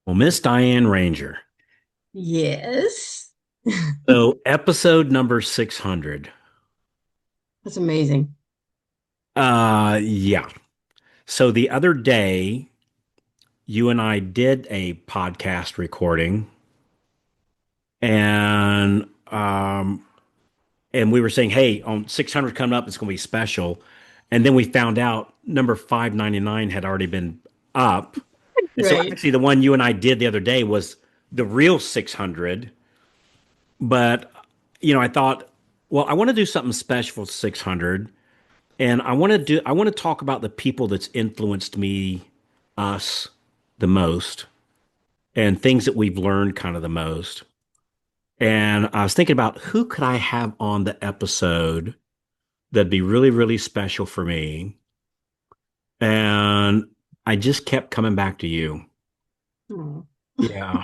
Well, Miss Diane Ranger. Yes. So, episode number 600. That's amazing. Yeah. So the other day, you and I did a podcast recording and and we were saying, "Hey, on 600 coming up, it's going to be special." And then we found out number 599 had already been up. And so Right. actually the one you and I did the other day was the real 600. But I thought, well, I want to do something special for 600. And I want to talk about the people that's influenced me, us, the most, and things that we've learned kind of the most. And I was thinking about who could I have on the episode that'd be really, really special for me. And I just kept coming back to you. Oh. Yeah.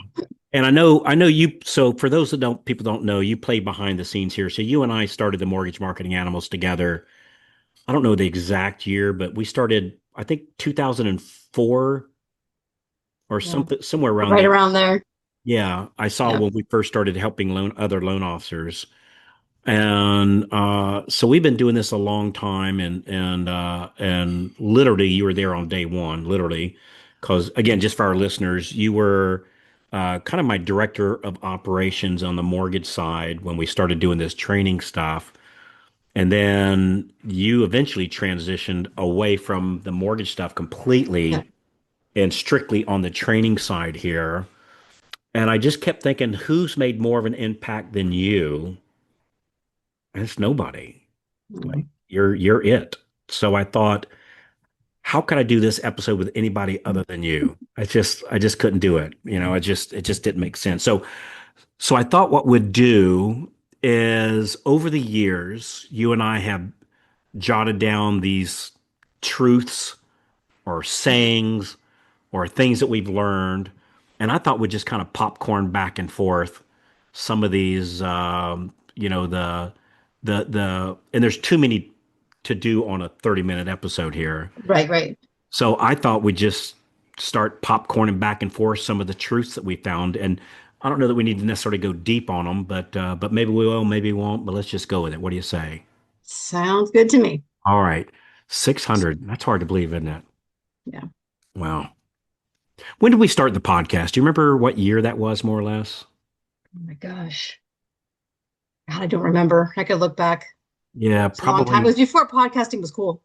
And I know you. So for those that people don't know, you play behind the scenes here. So you and I started the Mortgage Marketing Animals together. I don't know the exact year, but we started, I think 2004 or Yeah. something, somewhere around Right there. around there. Yeah, I saw Yeah. when we first started helping other loan officers, and so we've been doing this a long time, and literally, you were there on day one, literally, because again, just for our listeners, you were kind of my director of operations on the mortgage side when we started doing this training stuff. And then you eventually transitioned away from the mortgage stuff Yeah. completely and strictly on the training side here. And I just kept thinking, who's made more of an impact than you? And it's nobody. Like Mm. you're it. So I thought, how could I do this episode with anybody other than you? I just couldn't do it. It just didn't make sense. So I thought what would do is over the years, you and I have jotted down these truths or sayings or things that we've learned. And I thought we'd just kind of popcorn back and forth some of these, and there's too many to do on a 30-minute episode here. Right, right. So I thought we'd just start popcorning back and forth some of the truths that we found. And I don't know that we need to necessarily go deep on them, but maybe we will, maybe we won't. But let's just go with it. What do you say? Sounds good to me. All right. 600. That's hard to believe, isn't it? Yeah. Wow. When did we start the podcast? Do you remember what year that was, more or less? Oh my gosh. God, I don't remember. I could look back. Yeah, It's a long time. It probably. was before podcasting was cool.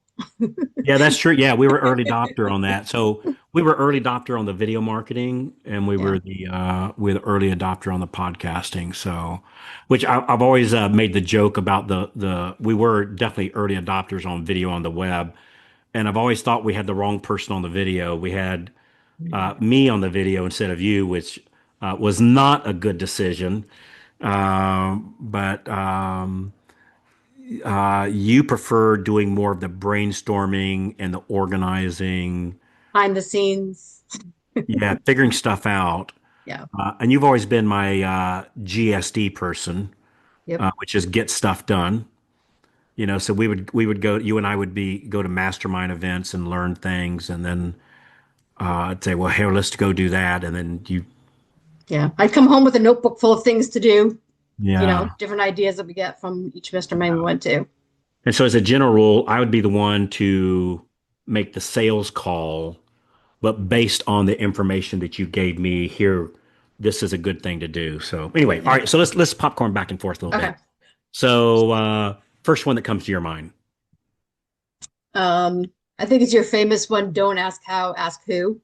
Yeah, that's true. Yeah, we were early adopter on that. So we were early adopter on the video marketing, and Yeah. we were the early adopter on the podcasting. So, which I've always made the joke about the we were definitely early adopters on video on the web, and I've always thought we had the wrong person on the video. We had me on the video instead of you, which was not a good decision. But you prefer doing more of the brainstorming and the organizing, Behind the scenes. yeah, figuring stuff out. Yeah. And you've always been my GSD person, Yep. which is get stuff done. So we would go, you and I would be go to mastermind events and learn things, and then I'd say, well, here, let's go do that, and then you, Yeah. I'd come home with a notebook full of things to do, yeah. different ideas that we get from each mastermind we went to. And so as a general rule, I would be the one to make the sales call, but based on the information that you gave me here, this is a good thing to do. So anyway, all Yeah. right. So let's popcorn back and forth a little bit. Okay. So first one that comes to your mind. Um, I think it's your famous one, don't ask how, ask who.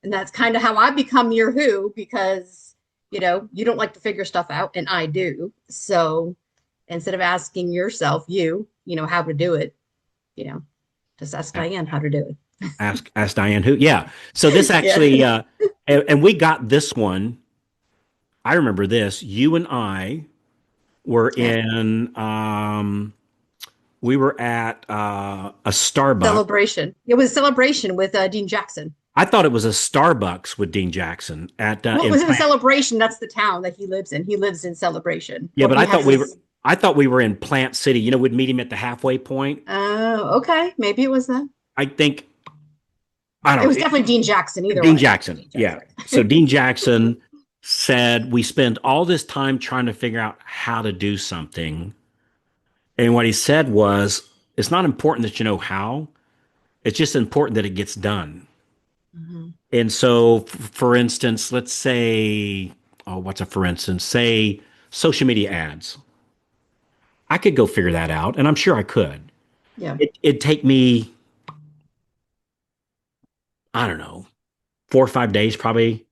And that's kind of how I become your who because, you don't like to figure stuff out and I do. So instead of asking yourself, how to do it, you know, just ask Diane how to do it. Ask Diane who. Yeah. So this Yeah. actually, and we got this one. I remember this. You and I were Yeah. in. We were at a Starbucks. Celebration. It was a celebration with Dean Jackson. I thought it was a Starbucks with Dean Jackson at Well, it in was in Plant. Celebration. That's the town that he lives in. He lives in Celebration, Yeah, or but he has his. I thought we were in Plant City. We'd meet him at the halfway point. Oh, okay. Maybe it was then. I think I It don't was know. definitely Dean Jackson. Either Dean one, it's definitely Jackson. Dean Yeah. Jackson. So Dean Jackson said we spend all this time trying to figure out how to do something. And what he said was, it's not important that you know how, it's just important that it gets done. Mm-hmm. And so, for instance, let's say, oh, what's a for instance? Say social media ads. I could go figure that out, and I'm sure I could. Yeah. It'd take me, I don't know, 4 or 5 days probably.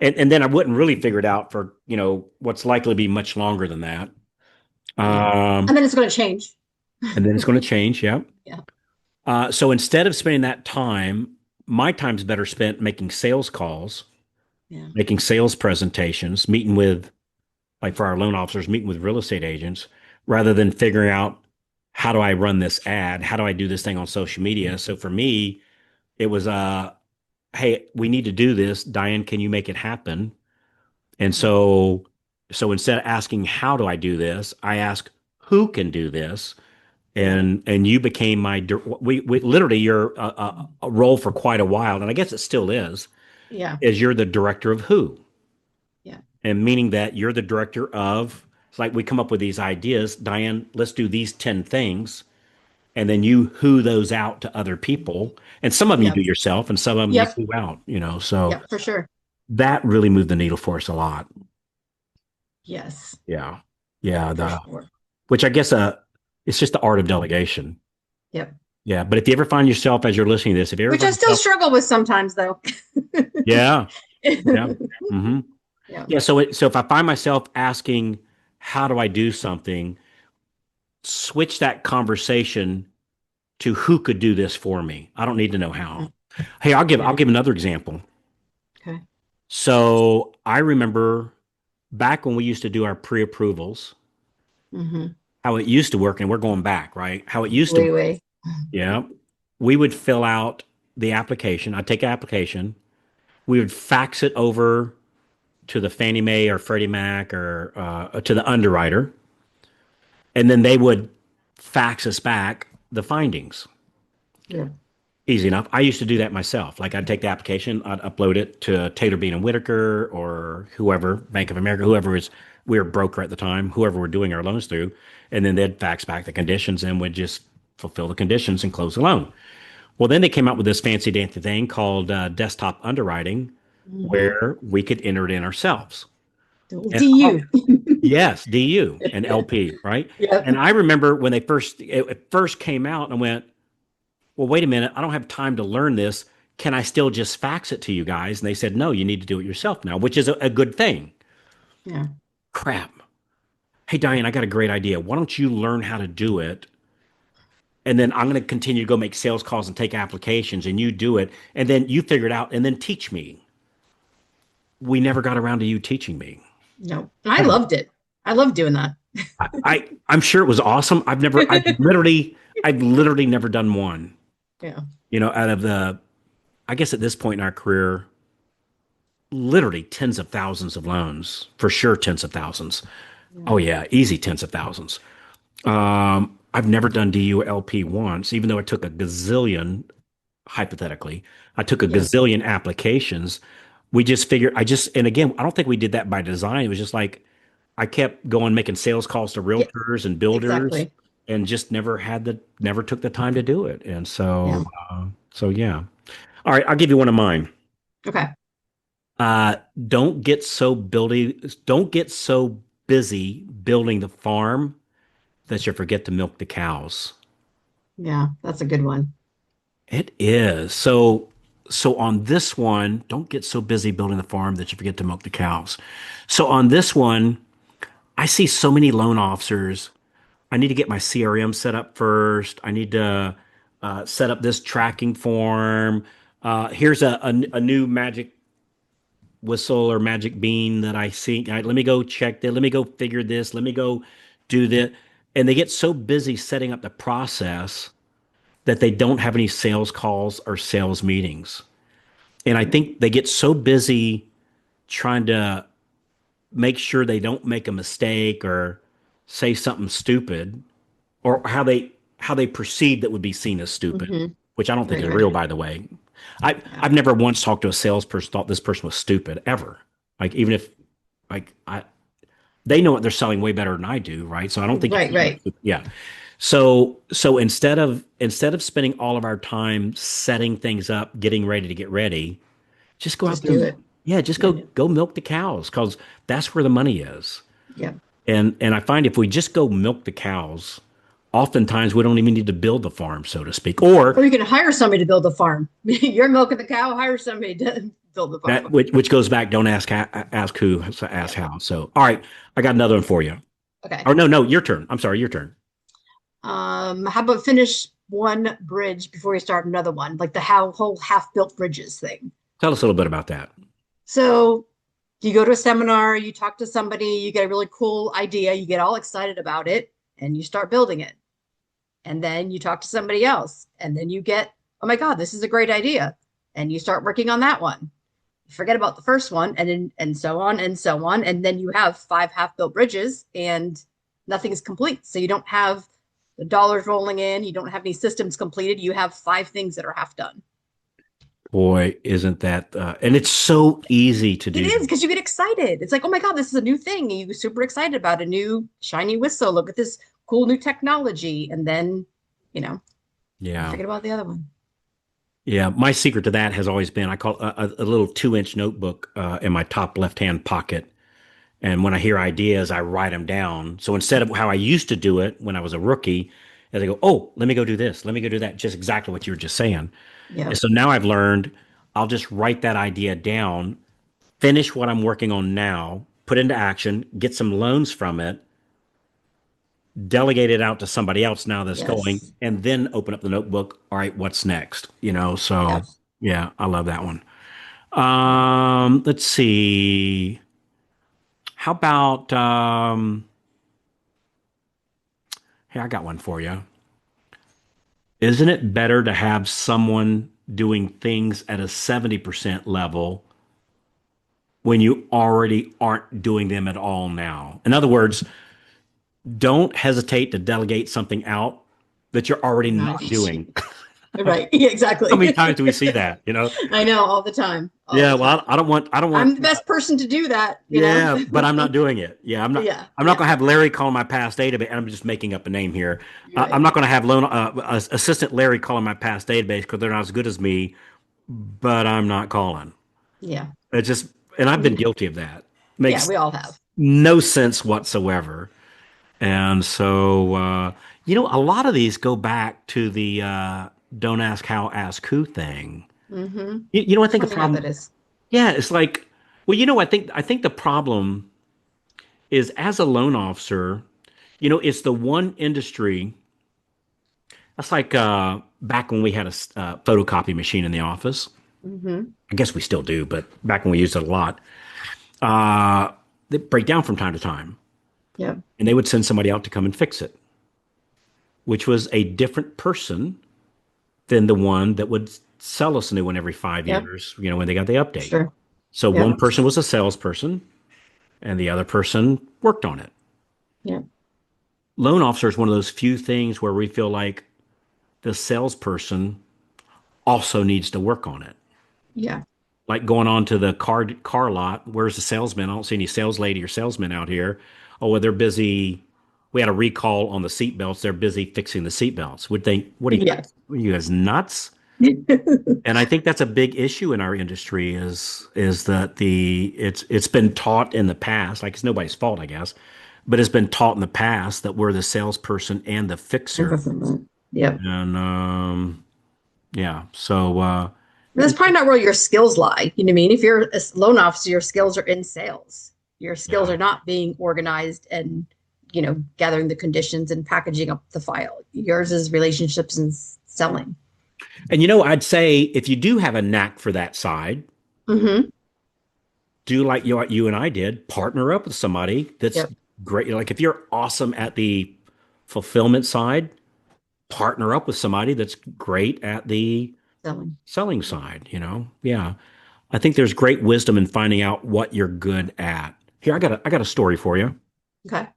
And then I wouldn't really figure it out for, what's likely to be much longer than that. Yeah. Um, And then it's going to change. and then it's going to change. Yeah. Yeah. So instead of spending that time, my time's better spent making sales calls, Yeah. making sales presentations, meeting with, like for our loan officers, meeting with real estate agents, rather than figuring out how do I run this ad? How do I do this thing on social media? So for me, it was, hey, we need to do this. Diane, can you make it happen? And so instead of asking how do I do this, I ask who can do this, Yeah. and you became we literally your a role for quite a while, and I guess it still Yeah. is you're the director of who, Yeah. and meaning that you're the director of. It's like we come up with these ideas, Diane. Let's do these 10 things, and then you who those out to other people, and some of them you do Yep. yourself, and some of them you Yep. who out. So Yep. For sure. that really moved the needle for us a lot. Yes. Yeah, yeah. For The sure. which I guess it's just the art of delegation. Yep. Yeah, but if you ever find yourself as you're listening to this, if you ever Which I find still yourself, struggle with sometimes, though. yeah, yeah, hmm Yeah. yeah. So if I find myself asking, how do I do something, switch that conversation to who could do this for me. I don't need to know how. Mhm. Hey, I'll Yeah. give another example. Okay. So I remember back when we used to do our pre-approvals, Mm-hmm. how it used to work, and we're going back, right? How it used to Way, work. way. Yeah. We would fill out the application. I'd take an application. We would fax it over to the Fannie Mae or Freddie Mac or to the underwriter, and then they would fax us back the findings. Yeah. Easy enough. I used to do that myself. Like I'd take the application, I'd upload it to Taylor Bean and Whitaker or whoever, Bank of America, whoever was, we were broker at the time, whoever we're doing our loans through, and then they'd fax back the conditions and would just fulfill the conditions and close the loan. Well, then they came out with this fancy dancy thing called desktop underwriting, Mm-hmm. where we could enter it in ourselves. And DU. yes, DU and LP, right? Yep. And I remember when it first came out, and I went, well, wait a minute, I don't have time to learn this. Can I still just fax it to you guys? And they said, no, you need to do it yourself now, which is a good thing. Yeah. Crap. Hey, Diane, I got a great idea. Why don't you learn how to do it? And then I'm going to continue to go make sales calls and take applications, and you do it. And then you figure it out and then teach me. We never got around to you teaching me. No. I Ever. loved it. I loved doing that. I'm sure it was awesome. I've literally never done one, Yeah. out of I guess at this point in our career, literally tens of thousands of loans, for sure, tens of thousands. Yeah. Oh yeah, easy tens of thousands. I've never done DULP once, even though it took a gazillion, hypothetically, I took a Yes. gazillion applications. We just figured, and again, I don't think we did that by design. It was just like I kept going, making sales calls to Yeah. realtors and builders, Exactly. and just never took the time to do it. And Yeah. so yeah. All right, I'll give you one of mine. Okay. Uh, don't get so busy building the farm that you forget to milk the cows. Yeah. That's a good one. It is. So on this one, don't get so busy building the farm that you forget to milk the cows. So on this one, I see so many loan officers. I need to get my CRM set up first. I need to set up this tracking form. Here's a new magic whistle or magic bean that I see. All right, let me go check that. Let me go figure this. Let me go do that. And they get so busy setting up the process that they don't have any sales calls or sales meetings. And I Yeah. think they get so busy trying to make sure they don't make a mistake or say something stupid, or how they perceive that would be seen as stupid, Mm-hmm. which I don't think Right. is Right. real, by the way. Yeah. I've never once talked to a salesperson thought this person was stupid ever. Like even if like I they know what they're selling way better than I do, right? So I don't think Right, right. yeah. So instead of spending all of our time setting things up, getting ready to get ready, just go out Just there do and it. yeah, just Yeah. go milk the cows because that's where the money is. Yeah. And I find if we just go milk the cows, oftentimes we don't even need to build the farm, so to speak. Or Or you can hire somebody to build a farm. You're milking the cow, hire somebody to build the farm. that which goes back, don't ask who, ask Yeah. how. So all right, I got another one for you. Okay. Or no, your turn. I'm sorry, your turn. How about finish one bridge before you start another one? Like the how whole half-built bridges thing. Tell us a little bit about that. So you go to a seminar, you talk to somebody, you get a really cool idea, you get all excited about it, and you start building it. And then you talk to somebody else, and then you get, oh my God, this is a great idea. And you start working on that one. You forget about the first one, and so on and so on. And then you have five half-built bridges and nothing is complete. So you don't have the dollars rolling in, you don't have any systems completed, you have five things that are half done. Boy, isn't that and it's so easy to It do. is because you get excited. It's like, oh my God, this is a new thing. You're super excited about a new shiny whistle. Look at this cool new technology. And then, you know, you Yeah. forget about the other one. Yeah, my secret to that has always been I call a little 2-inch notebook in my top left-hand pocket. And when I hear ideas, I write them down. So instead of how I used to do it when I was a rookie, as I go, oh, let me go do this, let me go do that, just exactly what you were just saying. Yeah. And so now I've learned I'll just write that idea down, finish what I'm working on now, put into action, get some loans from it, delegate it out to somebody else now that's going, Yes. and then open up the notebook. All right, what's next? Yeah. So yeah, I love that one. Yeah. Let's see. How about hey, I got one for you. Isn't it better to have someone doing things at a 70% level when you already aren't doing them at all now? In other words, don't hesitate to delegate something out that you're already not Right. doing. Right. Yeah, How exactly. many times do we see that? I know all the time. All Yeah, the well, time. I don't want, I'm the best person to do that, you know? yeah, but I'm not doing it. Yeah, Yeah. I'm not Yeah. going to have Larry call my past database. I'm just making up a name here. You're I'm right. not going to have assistant Larry calling my past database because they're not as good as me, but I'm not calling. Yeah. It's just, and I've been guilty of that. Yeah, Makes we all have. no sense whatsoever. And so, a lot of these go back to the don't ask how, ask who thing. Mm-hmm. I think the Funny how that problem, is. yeah, it's like, well, I think the problem is as a loan officer, it's the one industry that's like back when we had a photocopy machine in the office. Mm-hmm. I guess we still do, but back when we used it a lot, uh, they break down from time to time, Yep. and they would send somebody out to come and fix it, which was a different person than the one that would sell us a new one every five Yep. years, when they got the update. Sure. So one Yep. person was a salesperson, and the other person worked on it. Yep. Loan officer is one of those few things where we feel like the salesperson also needs to work on it. Yeah. Like going on to the car lot, where's the salesman? I don't see any sales lady or salesman out here. Oh, well, they're busy. We had a recall on the seat belts. They're busy fixing the seat belts. Would they? Yeah. Are you guys nuts? And I think that's a big issue in our industry is that it's been taught in the past, like it's nobody's fault, I guess, but it's been taught in the past that we're the salesperson and the fixer. Yep. And yeah, so That's probably not where your skills lie. You know what I mean? If you're a loan officer, your skills are in sales. Your skills yeah. are not being organized and, gathering the conditions and packaging up the file. Yours is relationships and selling. And I'd say if you do have a knack for that side, Mm-hmm. do like you and I did, partner up with somebody that's Yep. great. Like if you're awesome at the fulfillment side, partner up with somebody that's great at the Selling. selling side. Yeah. I think there's great wisdom in finding out what you're good at. Here, I got a story for you. Okay.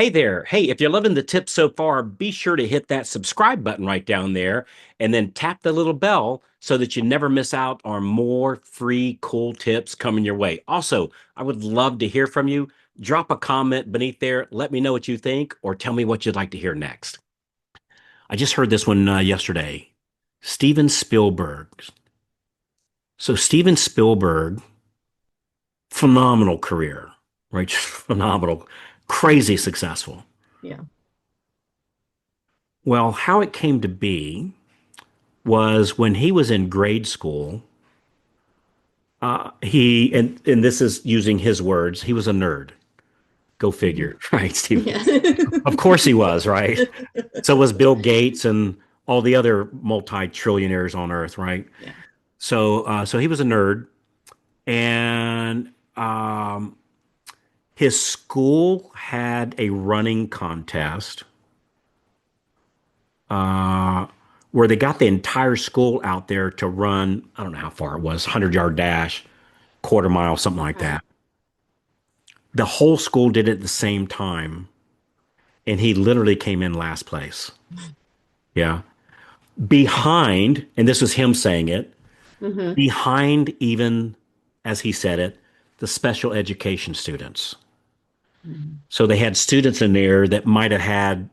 Hey there. Hey, if you're loving the tips so far, be sure to hit that subscribe button right down there and then tap the little bell so that you never miss out on more free, cool tips coming your way. Also, I would love to hear from you. Drop a comment beneath there. Let me know what you think or tell me what you'd like to hear next. I just heard this one yesterday. Steven Spielberg. So, Steven Spielberg, phenomenal career, right? Just phenomenal, crazy successful. Yeah. Well, how it came to be was when he was in grade school, and this is using his words, he was a nerd. Go Mhm. figure, right, Steve? Yeah. Of course he was, right? So was Bill Gates and all the other multi-trillionaires on Earth, right? Yeah. So he was a nerd, and his school had a running contest uh, where they got the entire school out there to run. I don't know how far it was, 100-yard dash, quarter mile, something like Okay. that. The whole school did it at the same time, and he literally came in last place. Yeah. Behind, and this was him saying it, Hmm. behind even, as he said it, the special education students. Hmm. So they had students in there that might have had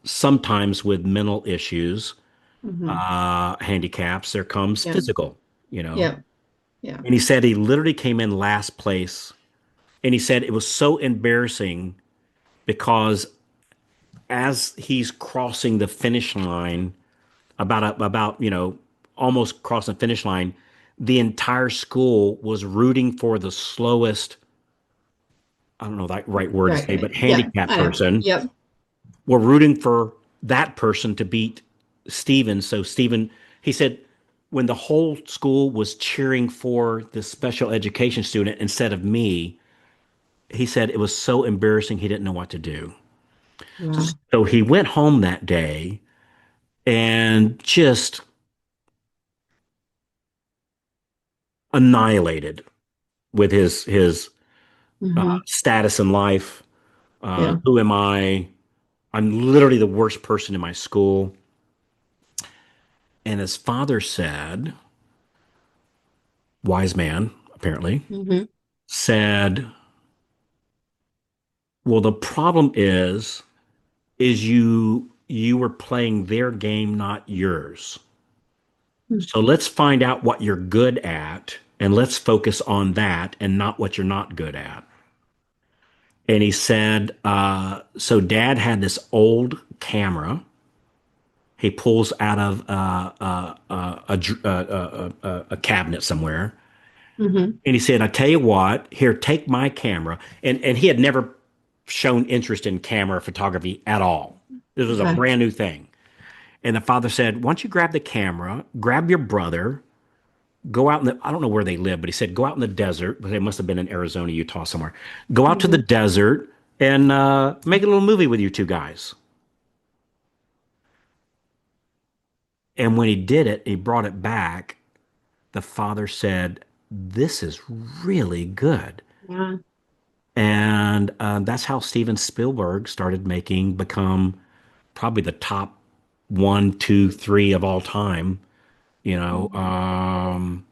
sometimes with mental issues, Hmm. handicaps. There comes Yeah. physical, you know. Yeah. Yeah. And he said he literally came in last place. And he said it was so embarrassing because as he's crossing the finish line, almost crossing the finish line, the entire school was rooting for the slowest, I don't know that right word to Right. say, Right. but Yeah. handicapped I know. person. Yep. Were rooting for that person to beat Steven. So Steven, he said, when the whole school was cheering for the special education student instead of me, he said it was so embarrassing he didn't know what to do. Wow. So he went home that day and just annihilated with his Hmm. status in life. Yeah. Who am I? I'm literally the worst person in my school. And his father said, wise man, apparently, Hmm. said, well, the problem is you were playing their game, not yours. So let's find out what you're good at and let's focus on that and not what you're not good at. And he said, so dad had this old camera he pulls out of a cabinet somewhere. Hmm. And he said, I tell you what, here, take my camera. And he had never shown interest in camera photography at all. This was a Okay. brand new thing. And the father said, why don't you grab the camera, grab your brother, go out in the, I don't know where they live, but he said, go out in the desert. They must have been in Arizona, Utah, somewhere. Go out to the Hmm. desert and make a little movie with you two guys. And when he did it, he brought it back. The father said, this is really good. Yeah. And that's how Steven Spielberg started become probably the top one, two, three of all time. You know, Mhm.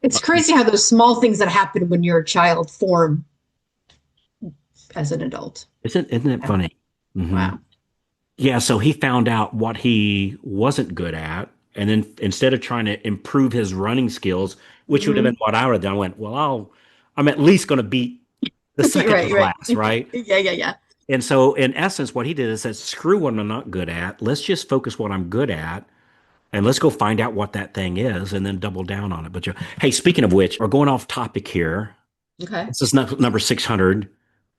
It's crazy how those small things that happen when you're a child form as an adult. isn't it Yeah. funny? Hmm. Wow. Yeah, so he found out what he wasn't good at, and then instead of trying to improve his running skills, which would have been Hmm. what I would have done, I went, well, I'm at least going to beat the second in Right, right. class, right? Yeah, yeah, yeah. And so, in essence, what he did is said, screw what I'm not good at. Let's just focus what I'm good at, and let's go find out what that thing is, and then double down on it. But hey, speaking of which, we're going off topic here. Okay. This is number 600,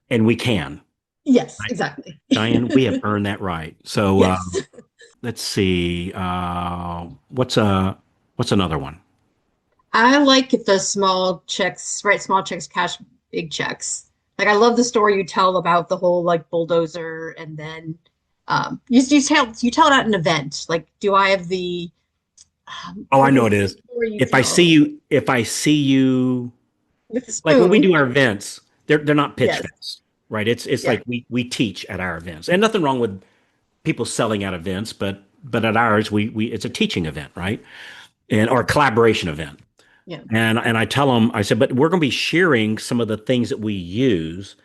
and we can. Yes, exactly. Diane, we have earned that right. So Yes. let's see. What's another one? I like the small checks, right? Small checks, cash, big checks. Like I love the story you tell about the whole like bulldozer, and then you tell it at an event. Like, do I have the Oh, I what know is it the is. story you tell If I see you, with the like when we spoon? do our events, they're not pitch Yes. fest. right? It's Yeah. like we teach at our events, and nothing wrong with people selling at events, but at ours we it's a teaching event, right? And or a collaboration event. Yeah. And I tell them, I said, but we're going to be sharing some of the things that we use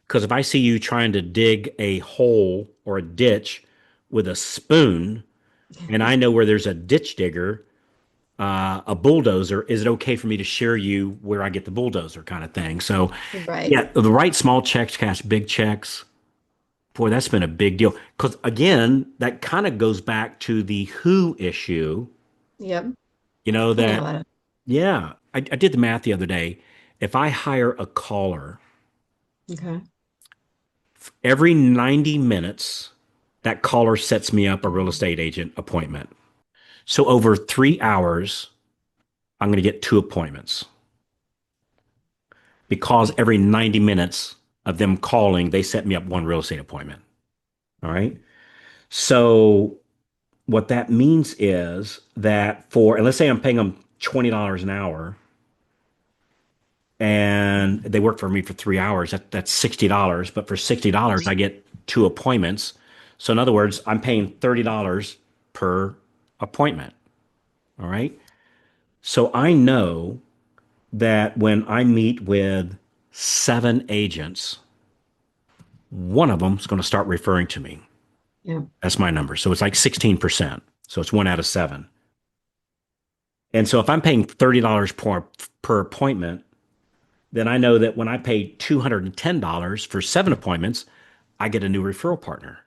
because if I see you trying to dig a hole or a ditch with a spoon, and I know where there's a ditch digger, a bulldozer, is it okay for me to share you where I get the bulldozer kind of thing? So, Right. yeah, the right small checks, cash big checks. Boy, that's been a big deal. Because again, that kind of goes back to the who issue, Yep. Yeah. that, yeah, I did the math the other day. If I hire a caller Okay. every 90 minutes, that caller sets me up a real estate agent appointment. So over 3 hours, I'm going to get two appointments because every 90 minutes of them calling, they set me up one real estate appointment. All right. So what that means is that and let's say I'm paying them $20 an hour and they work for me for 3 hours, that's $60. But for $60, I get two appointments. So in other words, I'm paying $30 per appointment. All right. So I know that when I meet with 7 agents, one of them is going to start referring to me. Yeah. That's my number. So it's like 16%. So it's one out of seven. And so if I'm paying $30 per appointment, then I know that when I pay $210 for 7 appointments, I get a new referral partner.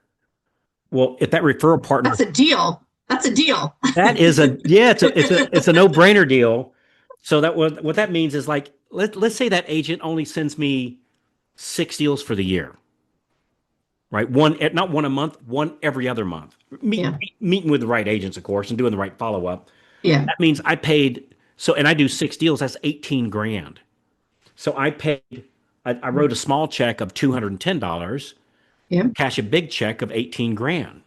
Well, if that referral partner, That's a deal. That's a deal. that is a yeah, it's a no-brainer deal. So that what that means is like let's say that agent only sends me 6 deals for the year, right? One not one a month, one every other month. Yeah. Meeting with the right agents, of course, and doing the right follow-up. Yeah. That means I paid and I do 6 deals, that's 18 grand. So I wrote a small check of $210, Yeah. cash a big check of 18 grand.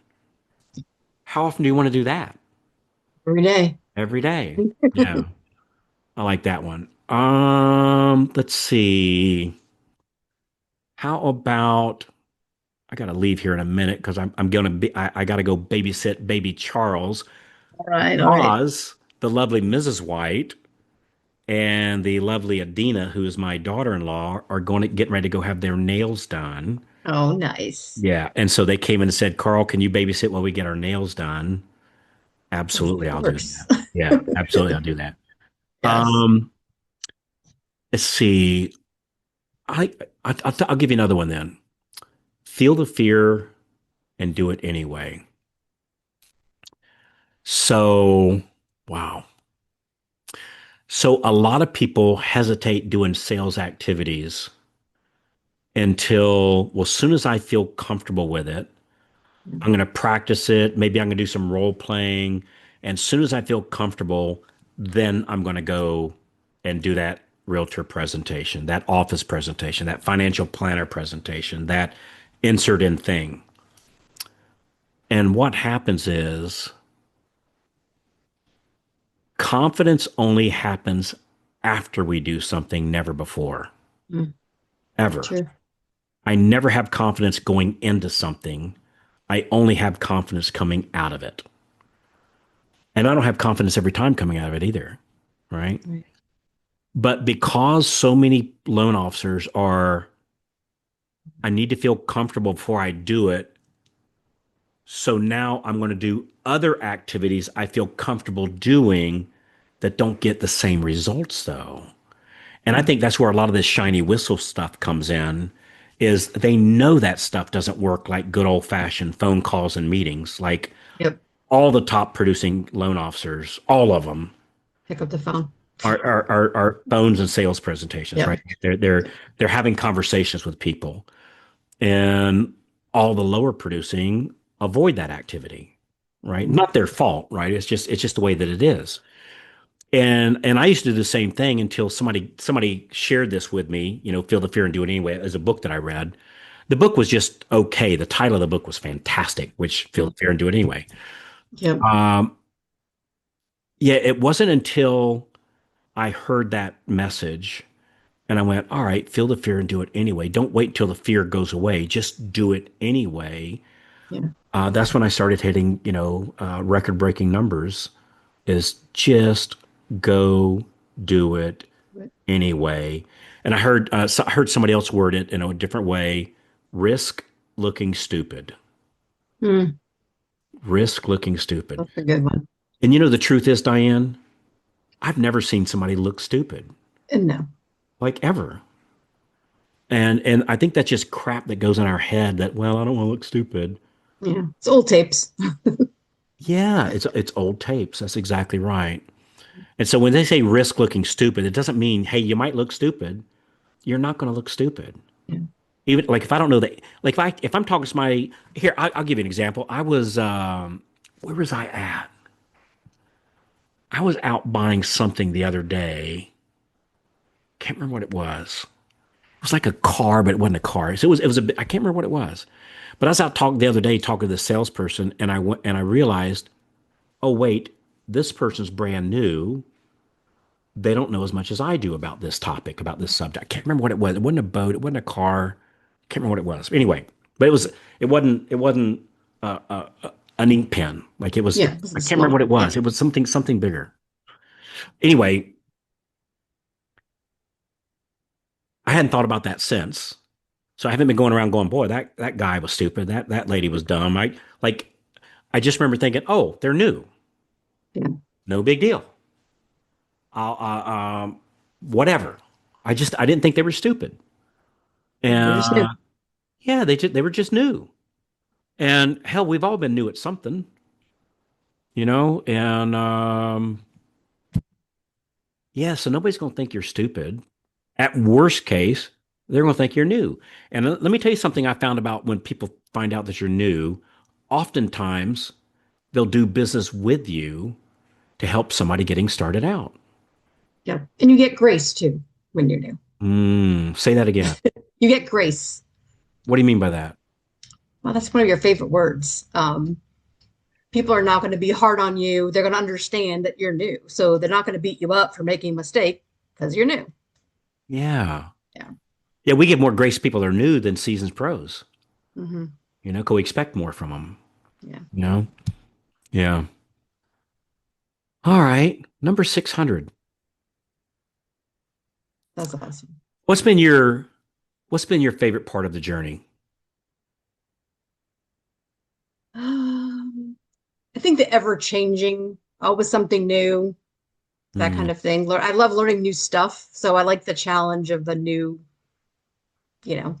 How often do you want to do that? Every day. Every day. Yeah. I like that one. Let's see. How about I gotta leave here in a minute because I'm gonna be I gotta go babysit baby Charles. All right. All right. Roz, the lovely Mrs. White, and the lovely Adina, who is my daughter-in-law, are going to get ready to go have their nails done. Oh, nice. Yeah. And so they came in and said, Carl, can you babysit while we get our nails done? Of Absolutely, I'll do course. that. Yeah, absolutely, I'll do that. Yes. Um, let's see. I, I'll give you another one then. Feel the fear and do it anyway. So, wow. So a lot of people hesitate doing sales activities until, well, as soon as I feel comfortable with it, I'm going to practice it. Maybe I'm going to do some role playing. And as soon as I feel comfortable, then I'm going to go and do that realtor presentation, that office presentation, that financial planner presentation, that insert in thing. And what happens is confidence only happens after we do something, never before, Mm, ever. true. I never have confidence going into something. I only have confidence coming out of it. And I don't have confidence every time coming out of it either. Right. Right. But because so many loan officers I need to feel comfortable before I do it. So now I'm going to do other activities I feel comfortable doing that don't get the same results though. And I Mm, think that's where a lot of this shiny whistle stuff comes in is they know that stuff doesn't work like good old fashioned phone calls and meetings. Like yep. all the top producing loan officers, all of them Pick up the phone. are phones and sales presentations, Yep. right? They're having conversations with people, and all the lower producing avoid that activity, right? Mm, Not their fault, right? It's just the way that it is. And I used to do the same thing until somebody shared this with me, Feel the Fear and Do It Anyway, as a book that I read. The book was just okay. The title of the book was fantastic, which Feel the Fear and Do It Anyway. yep. Um, yeah, it wasn't until I heard that message And I went, all right, feel the fear and do it anyway. Don't wait until the fear goes away. Just do it anyway. Yeah. That's when I started hitting, record-breaking numbers. Is just go do it anyway. And I heard somebody else word it in a different way. Risk looking stupid. Hmm. Risk looking stupid. That's a good one. And the truth is, Diane, I've never seen somebody look stupid, No. like ever. And I think that's just crap that goes in our head that, well, I don't want to look stupid. Yeah. It's old tapes. Yeah, it's old tapes. That's exactly right. And so when they say risk looking stupid, it doesn't mean, hey, you might look stupid. You're not going to look stupid. Yeah. Even like if I don't know that, like if I'm talking to somebody here, I'll give you an example. Where was I at? I was out buying something the other day. Can't remember what it was. It was like a car, but it wasn't a car. So I can't remember what it was. But I was out talking the other day talking to the salesperson, and I went and I realized, oh wait, this person's brand new. They don't know as much as I do about this topic, about this subject. I can't remember what it was. It wasn't a boat. It wasn't a car. I can't remember what it was. Anyway, but it wasn't an ink pen. Like it was. Yeah. This I is can't remember small. what it Yeah. was. It was something bigger. Anyway, I hadn't thought about that since. So I haven't been going around going, boy, that guy was stupid. That lady was dumb. I just remember thinking, oh, they're new. Yeah. No big deal. I'll, whatever. I didn't think they were stupid. They're And just new. yeah, they were just new. And hell, we've all been new at something, and yeah, so nobody's going to think you're stupid. At worst case, they're going to think you're new. And let me tell you something I found about when people find out that you're new, oftentimes they'll do business with you to help somebody getting started out. Yeah. And you get grace too when you're new. Say that again. You get grace. What do you mean by that? Well, that's one of your favorite words. People are not going to be hard on you. They're going to understand that you're new. So they're not going to beat you up for making a mistake because you're new. Yeah. Yeah. Yeah, we give more grace to people that are new than seasoned pros, Hmm. because we expect more from them, Yeah. you know? Yeah. All right. Number 600. That's awesome. What's been your what's been your favorite part of the journey? I think the ever changing, always something new, that Mm, kind of thing. I love learning new stuff. So I like the challenge of the new, you know,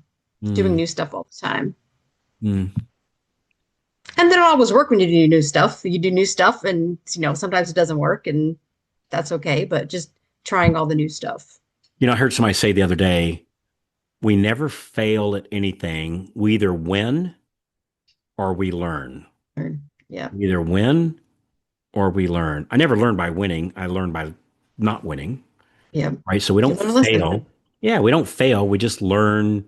doing mm, new stuff all the time. mm. And then it always work when you do new stuff. You do new stuff and, sometimes it doesn't work and that's okay, but just trying all the new stuff. I heard somebody say the other day, we never fail at anything. We either win or we learn. Yeah. We either win or we learn. I never learned by winning. I learned by not winning, Yeah. right? So we You don't learn a lesson. fail. Yeah, we don't fail. We just learn.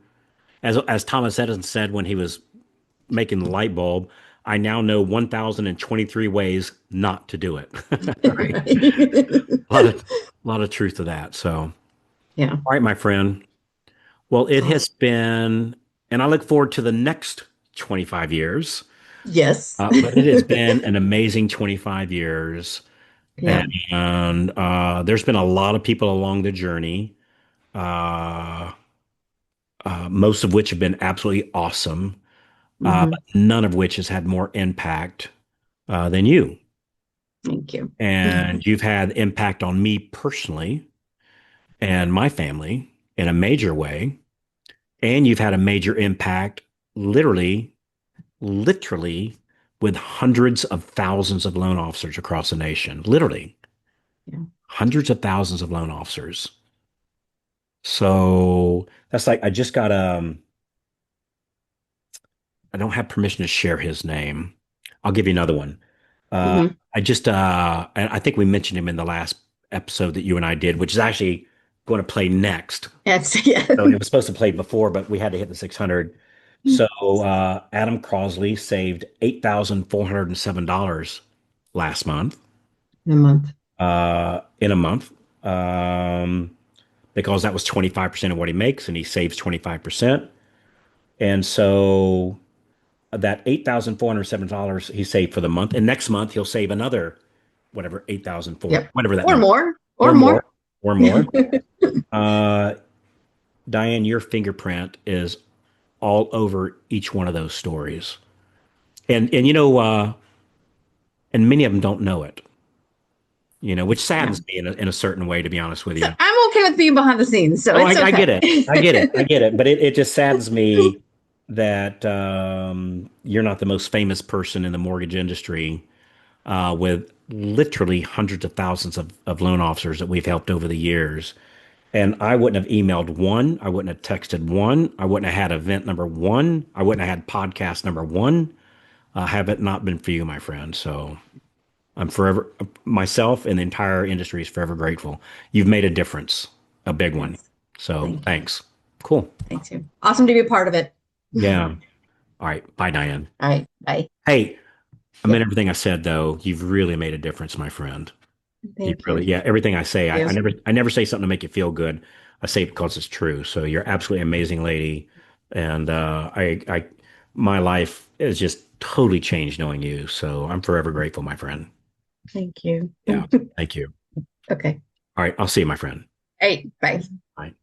As Thomas Edison said when he was making the light bulb, I now know 1,023 ways not to do it. Right? Right. A lot of truth to that. So, Yeah. all right, my friend. Well, it has Awesome. been, and I look forward to the next 25 years. Yes. But it has been an amazing 25 years. Yeah. And there's been a lot of people along the journey, uh, most of which have been absolutely awesome, Hmm. but none of which has had more impact than you. Thank you. And you've had impact on me personally and my family in a major way. And you've had a major impact, literally, with hundreds of thousands of loan officers across the nation. Literally, Yeah. hundreds of thousands of loan officers. So that's like I just got I don't have permission to share his name. I'll give you another one. Uh Hmm. and I think we mentioned him in the last episode that you and I did, which is actually going to play next. That's yeah. So it was supposed to play before, but we had to hit the 600. So Adam Crosley saved $8,407 last month, In a month. in a month. Um, because that was 25% of what he makes and he saves 25%. And so that $8,407 he saved for the month. And next month he'll save another whatever 8,004, Yep. whatever that Or number, more. Or or more, more. or more. Uh, Diane, your fingerprint is all over each one of those stories. And and many of them don't know it, which Yeah. saddens me in a certain way, to be honest with So you. I'm okay with being behind the scenes, so Oh, it's I get okay. it. I get it. I get it. But it just saddens me that you're not the most famous person in the mortgage industry with literally hundreds of thousands of loan officers that we've helped over the years. And I wouldn't have emailed one. I wouldn't have texted one. I wouldn't have had event number one. I wouldn't have had podcast number one, have it not been for you, my friend. So I'm forever, myself and the entire industry is forever grateful. You've made a difference, a big one. Yes. So Thank you. thanks. Cool. Thanks you. Awesome to be a part of it. Yeah. All right. Bye, Diane. All right. Bye. Hey, I meant Yep. everything I said, though. You've really made a difference, my friend. You Thank really, you. yeah, everything I say, I, Thank I you. never say something to make you feel good. I say it because it's true. So you're absolutely amazing lady. And my life has just totally changed knowing you. So I'm forever grateful, my friend. Thank you. Yeah. Thank you. Okay. All right. I'll see you, my friend. All right. Bye. Bye.